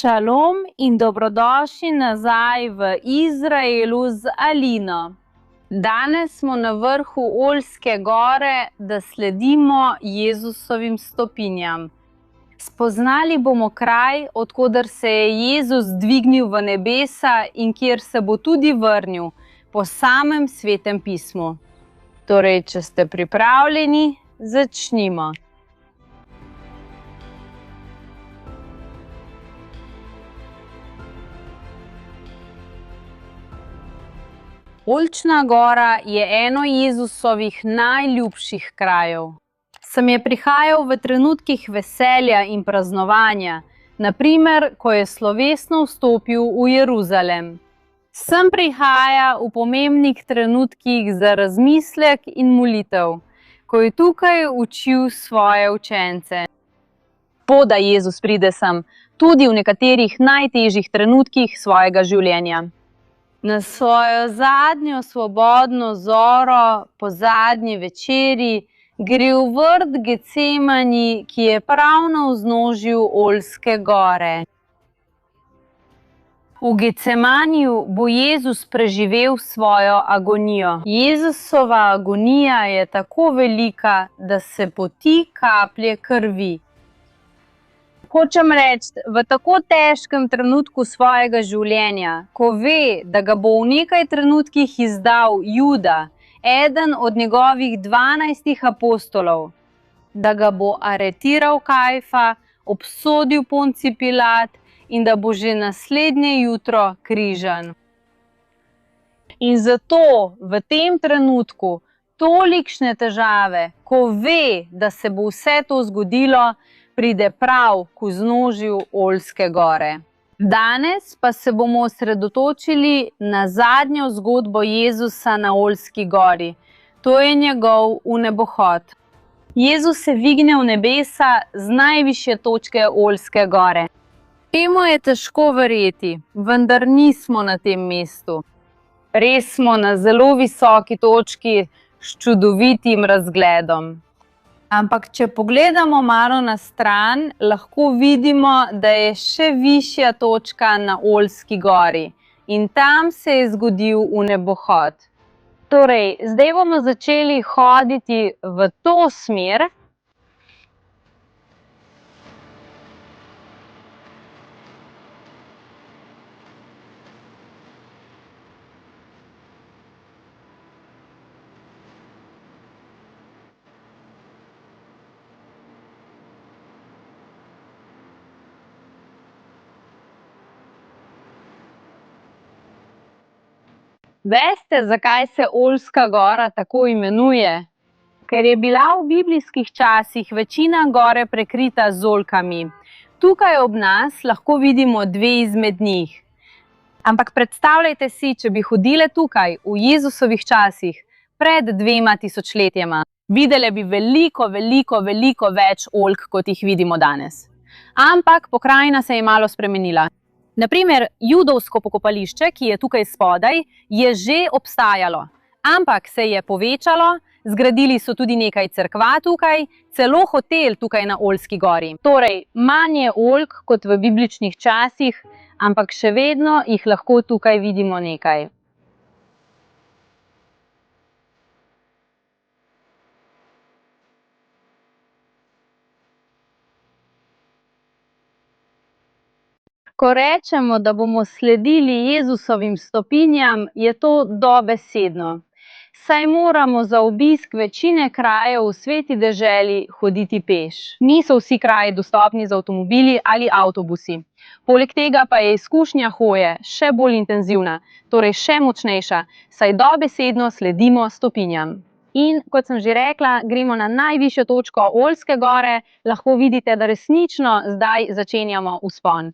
Šalom in dobrodošli nazaj v Izraelu z Alino. Danes smo na vrhu Oljske gore, da sledimo Jezusovim stopinjam. Spoznali bomo kraj, od koder se je Jezus dvignil v nebesa in kjer se bo tudi vrnil, po samem Svetem pismu. Torej, če ste pripravljeni, začnimo. Oljčna gora je eno Jezusovih najljubših krajev. Sem je prihajal v trenutkih veselja in praznovanja, na primer, ko je slovesno vstopil v Jeruzalem. Sem prihaja v pomembnih trenutkih za razmislek in molitev, ko je tukaj učil svoje učence. Da Jezus pride sem, tudi v nekaterih najtežjih trenutkih svojega življenja. Na svojo zadnjo svobodno zoro, po zadnji večeri, gre v vrt Getsemani, ki je prav na vznožju Oljske gore. V Getsemaniju bo Jezus preživel svojo agonijo. Jezusova agonija je tako velika, da se poti kaplje krvi. Hočem reči, v tako težkem trenutku svojega življenja, ko ve, da ga bo v nekaj trenutkih izdal Juda, eden od njegovih 12 apostolov, da ga bo aretiral Kajfa, obsodil Poncij Pilat in da bo že naslednje jutro križan. In zato v tem trenutku tolikšne težave, ko ve, da se bo vse to zgodilo, pride prav k vznožju Oljske gore. Danes pa se bomo osredotočili na zadnjo zgodbo Jezusa na Oljski gori. To je njegov vnebohod. Jezus se vigne v nebesa z najvišje točke Oljske gore. Temu je težko verjeti, vendar nismo na tem mestu. Res smo na zelo visoki točki s čudovitim razgledom. Ampak če pogledamo malo na stran, lahko vidimo, da je še višja točka na Oljski gori in tam se je zgodil vnebohod. Torej, zdaj bomo začeli hoditi v to smer. Veste, zakaj se Oljska gora tako imenuje? Ker je bila v biblijskih časih večina gore prekrita z oljkami. Tukaj ob nas lahko vidimo dve izmed njih. Ampak predstavljajte si, če bi hodile tukaj v Jezusovih časih pred 2 tisočletjema. Videle bi veliko več oljk, kot jih vidimo danes. Ampak pokrajina se je malo spremenila. Na primer, judovsko pokopališče, ki je tukaj spodaj, je že obstajalo, ampak se je povečalo, zgradili so tudi nekaj cerkva tukaj, celo hotel tukaj na Oljski gori. Torej, manj je oljk kot v bibličnih časih, ampak še vedno jih lahko tukaj vidimo nekaj. Ko rečemo, da bomo sledili Jezusovim stopinjam, je to dobesedno. Saj moramo za obisk večine krajev v sveti deželi hoditi peš. Niso vsi kraji dostopni z avtomobili ali avtobusi. Poleg tega pa je izkušnja hoje še bolj intenzivna, torej še močnejša, saj dobesedno sledimo stopinjam. In kot sem že rekla, gremo na najvišjo točko Oljske gore, lahko vidite, da resnično zdaj začenjamo vzpon.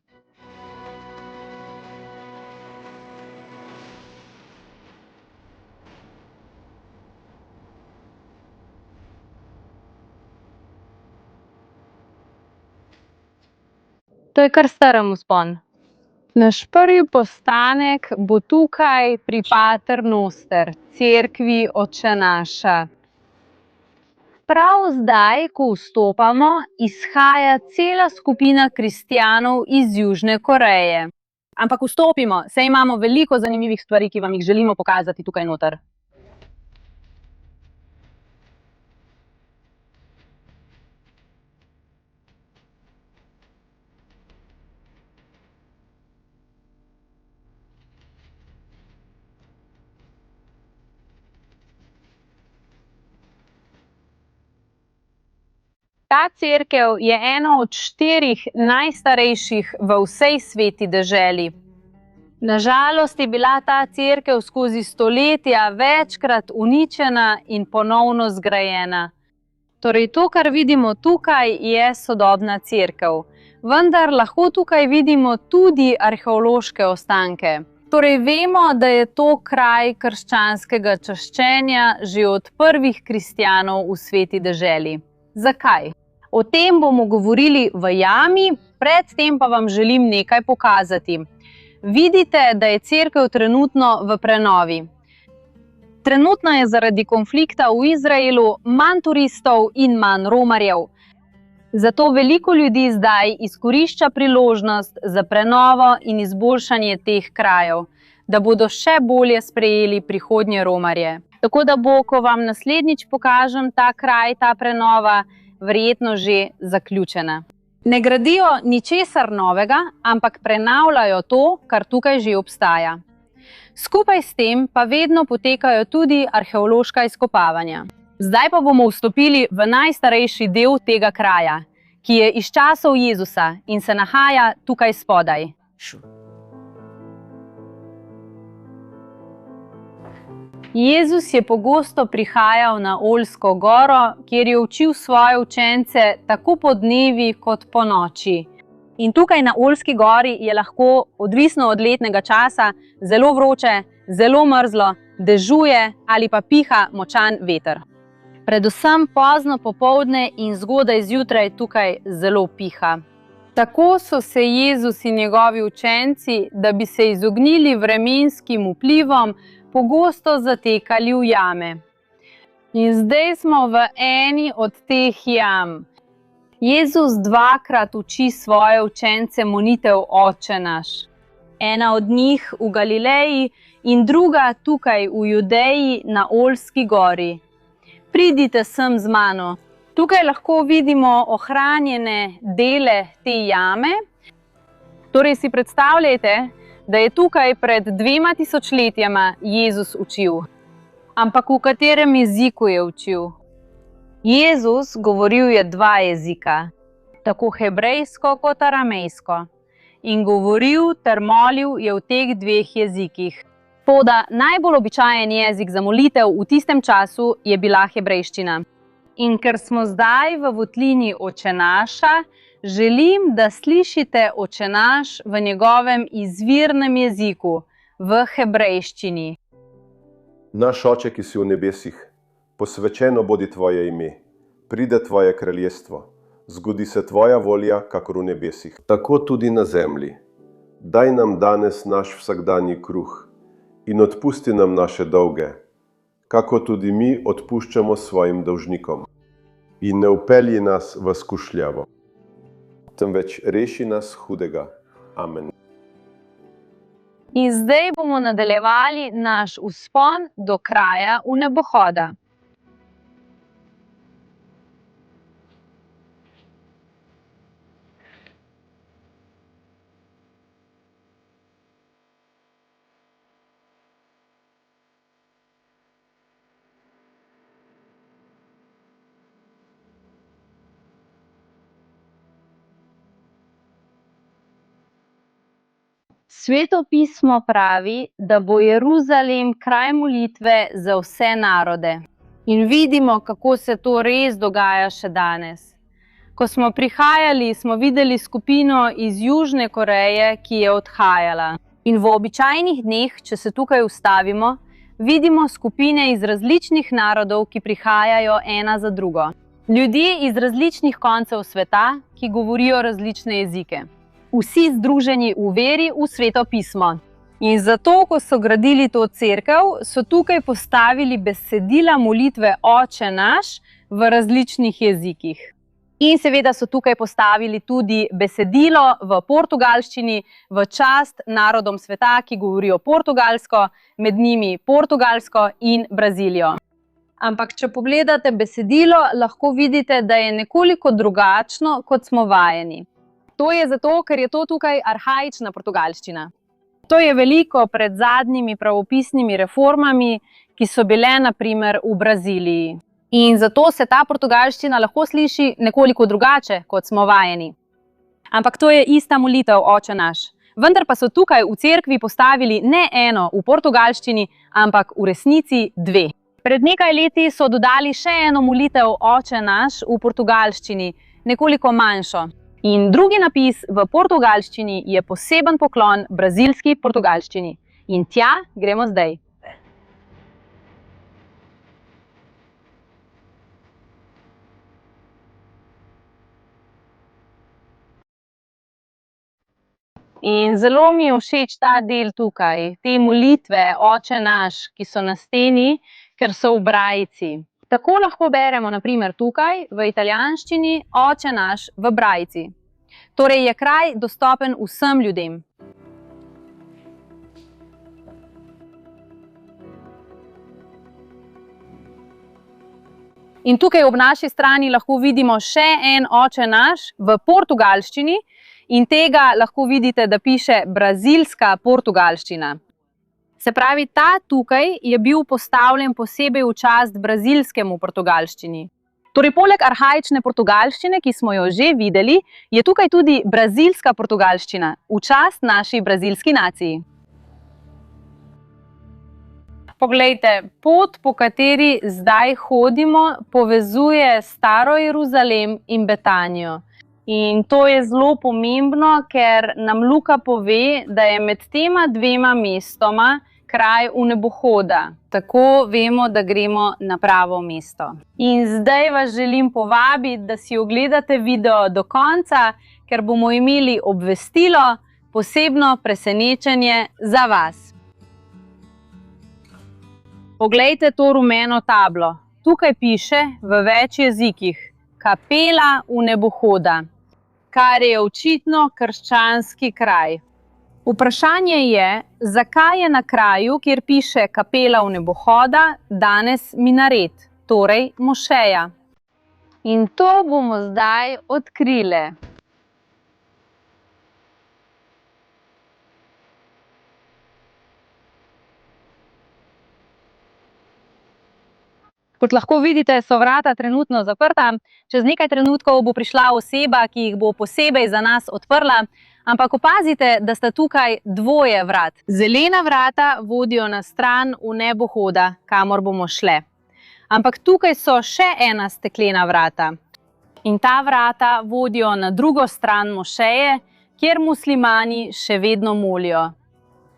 To je kar strm vzpon. Naš prvi postanek bo tukaj pri Pater Noster, cerkvi Oče naša. Prav zdaj, ko vstopamo, izhaja cela skupina kristjanov iz Južne Koreje. Ampak vstopimo, saj imamo veliko zanimivih stvari, ki vam jih želimo pokazati tukaj noter. Ta cerkev je ena od 4 najstarejših v vsej sveti deželi. Na žalost je bila ta cerkev skozi stoletja večkrat uničena in ponovno zgrajena. Torej to, kar vidimo tukaj, je sodobna cerkev. Vendar lahko tukaj vidimo tudi arheološke ostanke. Torej vemo, da je to kraj krščanskega čaščenja že od prvih kristjanov v sveti deželi. Zakaj? O tem bomo govorili v jami, predtem pa vam želim nekaj pokazati. Vidite, da je cerkev trenutno v prenovi. Trenutno je zaradi konflikta v Izraelu manj turistov in manj romarjev. Zato veliko ljudi zdaj izkorišča priložnost za prenovo in izboljšanje teh krajev, da bodo še bolje sprejeli prihodnje romarje. Tako da bo, ko vam naslednjič pokažem ta kraj, ta prenova, verjetno že zaključena. Ne gradijo ničesar novega, ampak prenavljajo to, kar tukaj že obstaja. Skupaj s tem pa vedno potekajo tudi arheološka izkopavanja. Zdaj pa bomo vstopili v najstarejši del tega kraja, ki je iz časov Jezusa in se nahaja tukaj spodaj. Jezus je pogosto prihajal na Oljsko goro, kjer je učil svoje učence tako po dnevi kot po noči. In tukaj na Oljski gori je lahko, odvisno od letnega časa, zelo vroče, zelo mrzlo, dežuje ali pa piha močan veter. Predvsem pozno popoldne in zgodaj zjutraj tukaj zelo piha. Tako so se Jezus in njegovi učenci, da bi se izognili vremenskim vplivom, pogosto zatekali v jame. In zdaj smo v eni od teh jam. Jezus 2-krat uči svoje učence molitev Oče naš. Ena od njih v Galileji in druga tukaj v Judeji na Oljski gori. Pridite sem z mano. Tukaj lahko vidimo ohranjene dele te jame. Torej si predstavljajte, da je tukaj pred 2000 letjama Jezus učil. Ampak v katerem jeziku je učil? Jezus govoril je 2 jezika, tako hebrejsko kot aramejsko. In govoril ter molil je v teh 2 jezikih. Toda najbolj običajen jezik za molitev v tistem času je bila hebrejščina. In ker smo zdaj v votlini Oče naša, želim, da slišite Oče naš v njegovem izvirnem jeziku, v hebrejščini. Naš Oče, ki si v nebesih, posvečeno bodi tvoje ime, pride tvoje kraljestvo, zgodi se tvoja volja, kakor v nebesih, tako tudi na zemlji. Daj nam danes naš vsakdanji kruh in odpusti nam naše dolge, kako tudi mi odpuščamo svojim dolžnikom. In ne vpelji nas v skušljavo, temveč reši nas hudega. Amen. In zdaj bomo nadaljevali naš vzpon do kraja v nebohoda. Sveto pismo pravi, da bo Jeruzalem kraj molitve za vse narode. In vidimo, kako se to res dogaja še danes. Ko smo prihajali, smo videli skupino iz Južne Koreje, ki je odhajala. In v običajnih dneh, če se tukaj ustavimo, vidimo skupine iz različnih narodov, ki prihajajo ena za drugo. Ljudje iz različnih koncev sveta, ki govorijo različne jezike. Vsi združeni v veri v Sveto pismo. In zato, ko so gradili to cerkev, so tukaj postavili besedila molitve Oče naš v različnih jezikih. In seveda so tukaj postavili tudi besedilo v portugalščini v čast narodom sveta, ki govorijo portugalsko, med njimi Portugalsko in Brazilijo. Ampak, če pogledate besedilo, lahko vidite, da je nekoliko drugačno, kot smo vajeni. To je zato, ker je to tukaj arhaična portugalščina. To je veliko pred zadnjimi pravopisnimi reformami, ki so bile na primer v Braziliji. In zato se ta portugalščina lahko sliši nekoliko drugače, kot smo vajeni. Ampak to je ista molitev Oče naš. Vendar pa so tukaj v cerkvi postavili ne eno v portugalščini, ampak v resnici dve. Pred nekaj leti so dodali še eno molitev Oče naš v portugalščini, nekoliko manjšo. In drugi napis v portugalščini je poseben poklon brazilski portugalščini. In tja gremo zdaj. In zelo mi je všeč ta del tukaj, te molitve Oče naš, ki so na steni, ker so v brajici. Tako lahko beremo na primer tukaj v italijanščini Oče naš v brajici. Torej je kraj dostopen vsem ljudem. In tukaj ob naši strani lahko vidimo še en Oče naš v portugalščini, in tega lahko vidite, da piše brazilska portugalščina. Se pravi, ta tukaj je bil postavljen posebej v čast brazilskemu portugalščini. Torej, poleg arhaične portugalščine, ki smo jo že videli, je tukaj tudi brazilska portugalščina, v čast naši brazilski naciji. Poglejte, pot, po kateri zdaj hodimo, povezuje Staro Jeruzalem in Betanijo. In to je zelo pomembno, ker nam Luka pove, da je med tema dvema mestoma kraj vnebohoda. Tako vemo, da gremo na pravo mesto. In zdaj vas želim povabiti, da si ogledate video do konca, ker bomo imeli obvestilo, posebno presenečenje za vas. Poglejte to rumeno tablo. Tukaj piše v več jezikih Kapela vnebohoda, kar je očitno krščanski kraj. Vprašanje je, zakaj je na kraju, kjer piše Kapela vnebohoda, danes minaret, torej mošeja. In to bomo zdaj odkrile. Kot lahko vidite, so vrata trenutno zaprta. Čez nekaj trenutkov bo prišla oseba, ki jih bo posebej za nas odprla. Ampak opazite, da sta tukaj dvoje vrat. Zelena vrata vodijo na stran vnebohoda, kamor bomo šle. Ampak tukaj so še ena steklena vrata. In ta vrata vodijo na drugo stran mošeje, kjer muslimani še vedno molijo.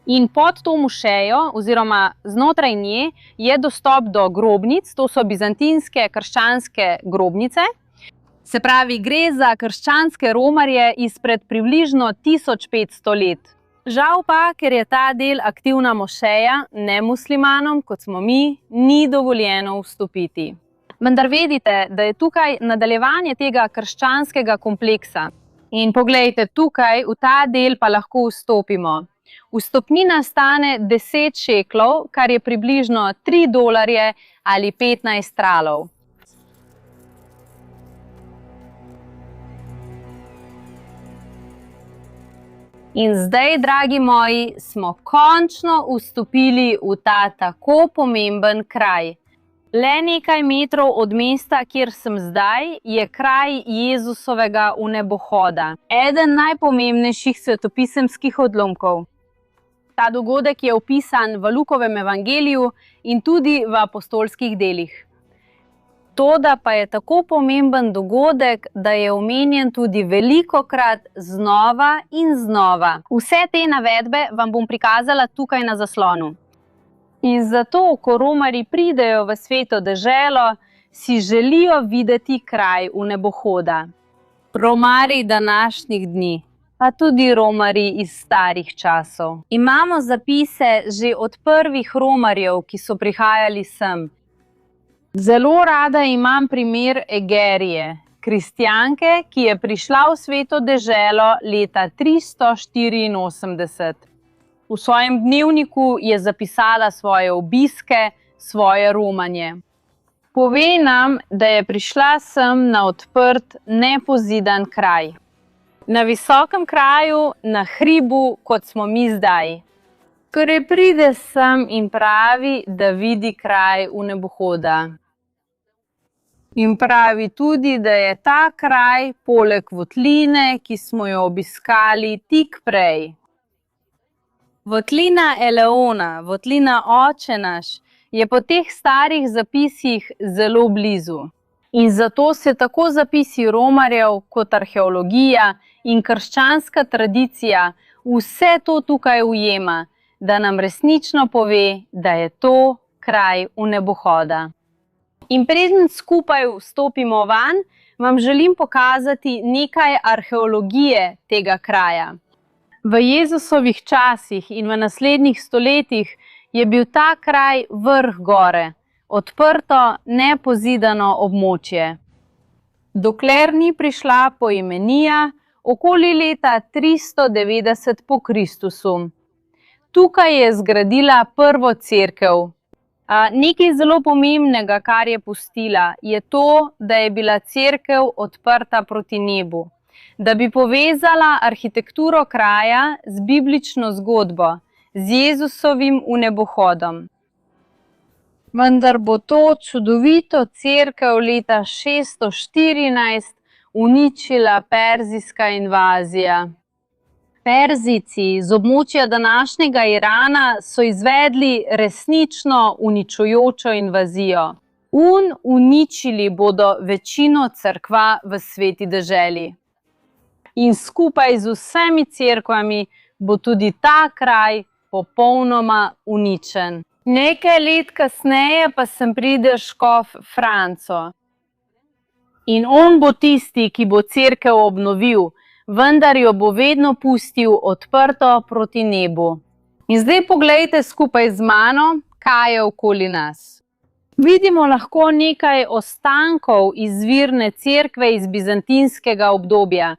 In pod to mošejo, oziroma znotraj nje, je dostop do grobnic, to so bizantinske krščanske grobnice. Se pravi, gre za krščanske romarje izpred približno 1500 let. Žal pa, ker je ta del aktivna mošeja, nemuslimanom, kot smo mi, ni dovoljeno vstopiti. Vendar vedite, da je tukaj nadaljevanje tega krščanskega kompleksa. In poglejte, tukaj v ta del pa lahko vstopimo. Vstopnina stane 10 šeklov, kar je približno $3 ali 15 tralov. In zdaj, dragi moji, smo končno vstopili v ta tako pomemben kraj. Le nekaj metrov od mesta, kjer sem zdaj, je kraj Jezusovega vnebohoda. Eden najpomembnejših svetopisemskih odlomkov. Ta dogodek je opisan v Lukovem evangeliju in tudi v apostolskih delih. Toda pa je tako pomemben dogodek, da je omenjen tudi velikokrat znova in znova. Vse te navedbe vam bom prikazala tukaj na zaslonu. In zato, ko romarji pridejo v sveto deželo, si želijo videti kraj vnebohoda. Romarji današnjih dni, pa tudi romarji iz starih časov. Imamo zapise že od prvih romarjev, ki so prihajali sem. Zelo rada imam primer Egerije, kristjanke, ki je prišla v Sveto deželo leta 384. V svojem dnevniku je zapisala svoje obiske, svoje romanje. Pove nam, da je prišla sem na odprt, nepozidan kraj. Na visokem kraju, na hribu, kot smo mi zdaj. Torej pride sem in pravi, da vidi kraj vnebohoda. In pravi tudi, da je ta kraj poleg votline, ki smo jo obiskali tik prej. Votlina Eleona, votlina Oče naš, je po teh starih zapisih zelo blizu. In zato se tako zapisi romarjev kot arheologija in krščanska tradicija vse to tukaj ujema, da nam resnično pove, da je to kraj vnebohoda. In preden skupaj vstopimo van, vam želim pokazati nekaj arheologije tega kraja. V Jezusovih časih in v naslednjih stoletjih je bil ta kraj vrh gore, odprto, nepozidano območje. Dokler ni prišla poimenija okoli leta 390 po Kristusu. Tukaj je zgradila prvo cerkev. Nekaj zelo pomembnega, kar je pustila, je to, da je bila cerkev odprta proti nebu, da bi povezala arhitekturo kraja z biblično zgodbo, z Jezusovim vnebohodom. Vendar bo to čudovito cerkev leta 614 uničila perzijska invazija. Perzijci z območja današnjega Irana so izvedli resnično uničujočo invazijo. Uničili bodo večino cerkva v Sveti deželi. In skupaj z vsemi cerkvami bo tudi ta kraj popolnoma uničen. Nekaj let kasneje pa sem pride škof Franco. In on bo tisti, ki bo cerkev obnovil, vendar jo bo vedno pustil odprto proti nebu. In zdaj poglejte skupaj z mano, kaj je okoli nas. Vidimo lahko nekaj ostankov izvirne cerkve iz bizantinskega obdobja.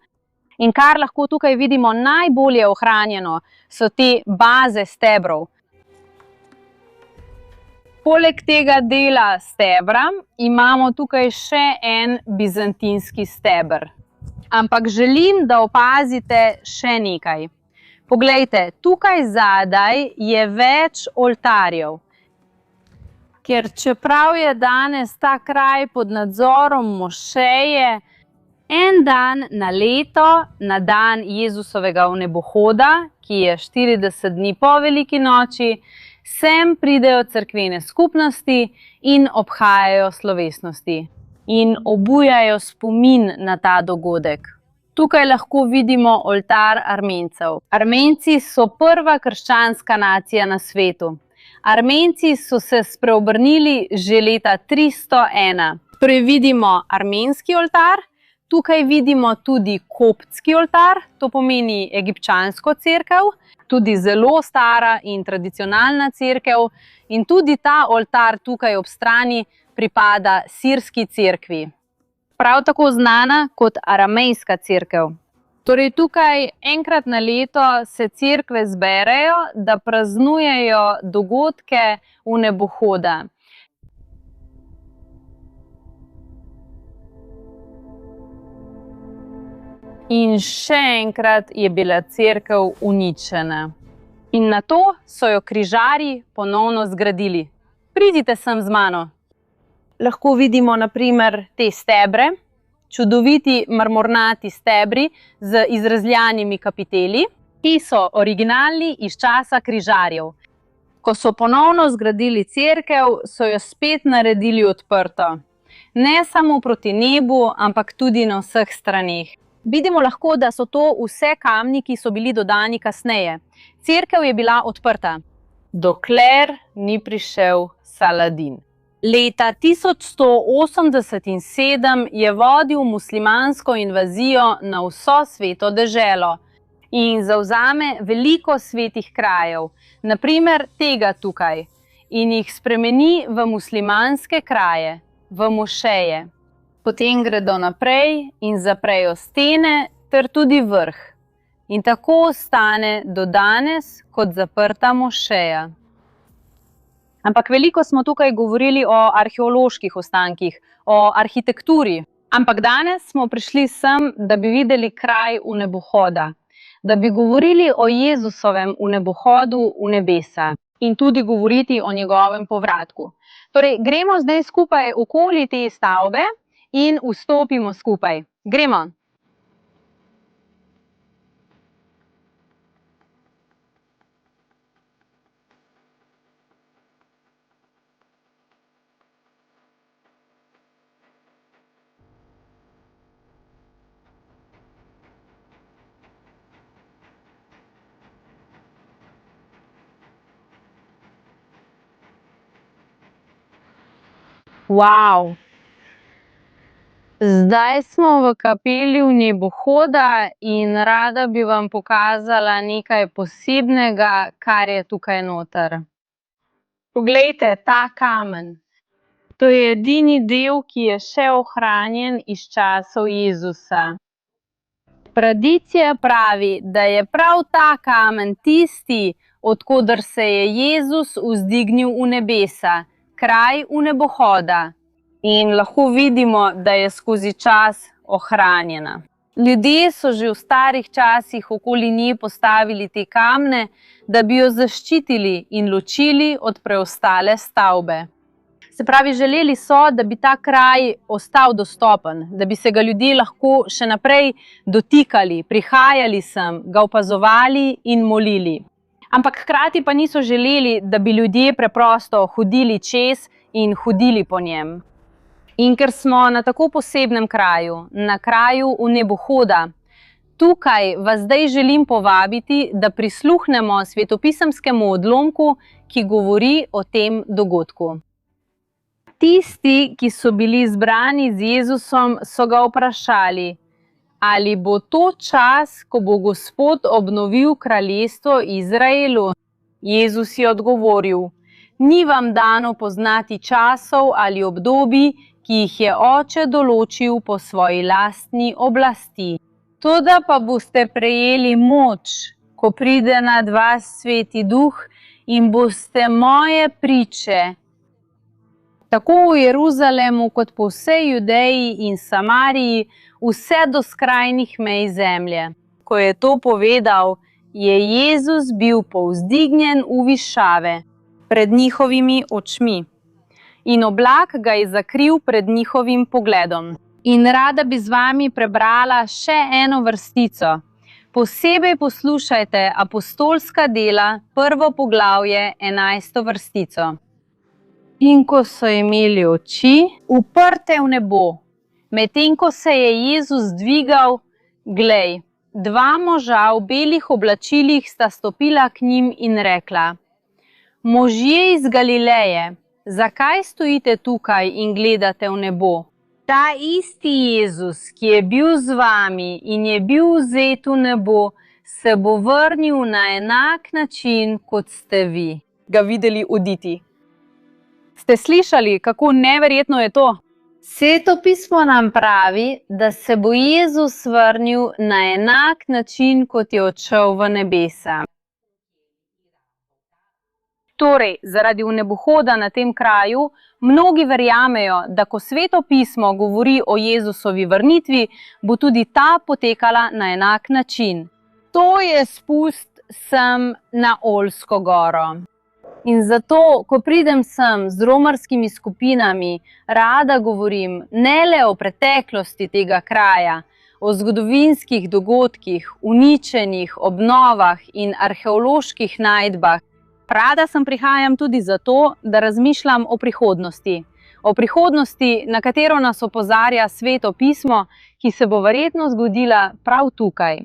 In kar lahko tukaj vidimo najbolje ohranjeno, so te baze stebrov. Poleg tega dela stebra imamo tukaj še en bizantinski steber. Ampak želim, da opazite še nekaj. Poglejte, tukaj zadaj je več oltarjev. Ker čeprav je danes ta kraj pod nadzorom mošeje, en dan na leto, na dan Jezusovega vnebohoda, ki je 40 dni po veliki noči, sem pridejo cerkvene skupnosti in obhajajo slovesnosti. In obujajo spomin na ta dogodek. Tukaj lahko vidimo oltar Armencev. Armenci so prva krščanska nacija na svetu. Armenci so se spreobrnili že leta 301. Torej vidimo armenski oltar, tukaj vidimo tudi koptski oltar, to pomeni egipčansko cerkev, tudi zelo stara in tradicionalna cerkev, in tudi ta oltar tukaj ob strani pripada sirski cerkvi, prav tako znana kot aramejska cerkev. Torej tukaj enkrat na leto se cerkve zberejo, da praznujejo dogodke vnebohoda. In še enkrat je bila cerkev uničena. In nato so jo križarji ponovno zgradili. Pridite sem z mano. Lahko vidimo na primer te stebre, čudoviti marmornati stebri z izrezljanimi kapiteli, ki so originalni iz časa križarjev. Ko so ponovno zgradili cerkev, so jo spet naredili odprto. Ne samo proti nebu, ampak tudi na vseh straneh. Vidimo lahko, da so to vse kamni, ki so bili dodani kasneje. Cerkev je bila odprta, dokler ni prišel Saladin. Leta 1187 je vodil muslimansko invazijo na vso Sveto deželo in zavzame veliko svetih krajev, na primer tega tukaj, in jih spremeni v muslimanske kraje. v mošeje. Potem gredo naprej in zaprejo stene ter tudi vrh. In tako ostane do danes kot zaprta mošeja. Ampak veliko smo tukaj govorili o arheoloških ostankih, o arhitekturi. Ampak danes smo prišli sem, da bi videli kraj vnebohoda, da bi govorili o Jezusovem vnebohodu v nebesa in tudi govoriti o njegovem povratku. Torej, gremo zdaj skupaj okoli te stavbe in vstopimo skupaj. Gremo! Wow. Zdaj smo v kapeli vnebohoda in rada bi vam pokazala nekaj posebnega, kar je tukaj noter. Poglejte, ta kamen. To je edini del, ki je še ohranjen iz časov Jezusa. Tradicija pravi, da je prav ta kamen tisti, od koder se je Jezus vzdignil v nebesa, kraj vnebohoda. In lahko vidimo, da je skozi čas ohranjena. Ljudje so že v starih časih okoli nje postavili te kamne, da bi jo zaščitili in ločili od preostale stavbe. Se pravi, želeli so, da bi ta kraj ostal dostopen, da bi se ga ljudje lahko še naprej dotikali, prihajali sem, ga opazovali in molili. Ampak hkrati pa niso želeli, da bi ljudje preprosto hodili čez in hodili po njem. In ker smo na tako posebnem kraju, na kraju vnebohoda, tukaj vas zdaj želim povabiti, da prisluhnemo svetopisemskemu odlomku, ki govori o tem dogodku. Tisti, ki so bili zbrani z Jezusom, so ga vprašali, ali bo to čas, ko bo Gospod obnovil kraljestvo Izraelu? Jezus je odgovoril, ni vam dano poznati časov ali obdobij, ki jih je Oče določil po svoji lastni oblasti. Toda pa boste prejeli moč, ko pride nad vas Sveti Duh in boste moje priče, tako v Jeruzalemu kot po vsej Judeji in Samariji, vse do skrajnih mej zemlje. Ko je to povedal, je Jezus bil povzdignjen v višave pred njihovimi očmi. In oblak ga je zakril pred njihovim pogledom. In rada bi z vami prebrala še eno vrstico. Posebej poslušajte apostolska dela, 1. poglavje, 11. vrstico. In ko so imeli oči uprte v nebo, medtem ko se je Jezus dvigal, glej, dva moža v belih oblačilih sta stopila k njim in rekla, možje iz Galileje, zakaj stojite tukaj in gledate v nebo? Ta isti Jezus, ki je bil z vami in je bil vzet v nebo, se bo vrnil na enak način, kot ste vi ga videli oditi. Ste slišali, kako neverjetno je to? Sveto pismo nam pravi, da se bo Jezus vrnil na enak način, kot je odšel v nebesa. Torej, zaradi vnebohoda na tem kraju, mnogi verjamejo, da ko Sveto pismo govori o Jezusovi vrnitvi, bo tudi ta potekala na enak način. To je spust sem na Oljsko goro. In zato, ko pridem sem z romarskimi skupinami, rada govorim ne le o preteklosti tega kraja, o zgodovinskih dogodkih, uničenih obnovah in arheoloških najdbah. Rada sem prihajam tudi zato, da razmišljam o prihodnosti. O prihodnosti, na katero nas opozarja Sveto pismo, ki se bo verjetno zgodila prav tukaj.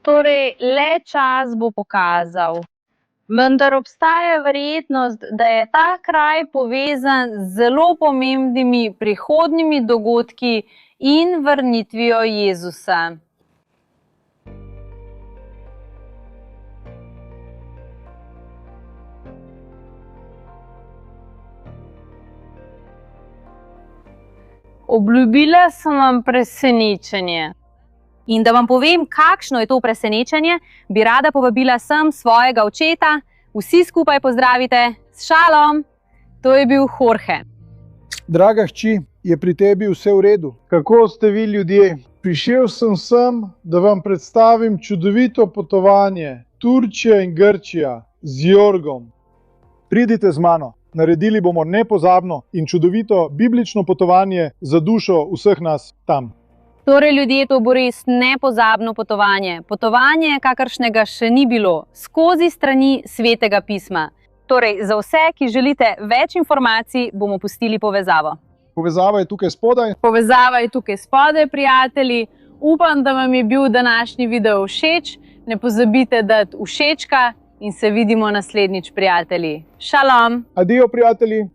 Torej, le čas bo pokazal, Vendar obstaja verjetnost, da je ta kraj povezan z zelo pomembnimi prihodnjimi dogodki in vrnitvijo Jezusa. Obljubila sem vam presenečenje. In da vam povem, kakšno je to presenečenje, bi rada povabila sem svojega očeta. Vsi skupaj pozdravite s šalom. To je bil Jorge. Draga hči, je pri tebi vse v redu? Kako ste vi ljudje? Prišel sem sem, da vam predstavim čudovito potovanje Turčija in Grčija z Jorgom. Pridite z mano, naredili bomo nepozabno in čudovito biblično potovanje za dušo vseh nas tam. Torej, ljudje, to bo res nepozabno potovanje. Potovanje, kakršnega še ni bilo, skozi strani Svetega pisma. Torej, za vse, ki želite več informacij, bomo pustili povezavo. Povezava je tukaj spodaj. Povezava je tukaj spodaj, prijatelji. Upam, da vam je bil današnji video všeč. Ne pozabite dati všečka in se vidimo naslednjič, prijatelji. Šalom! Adijo, prijatelji!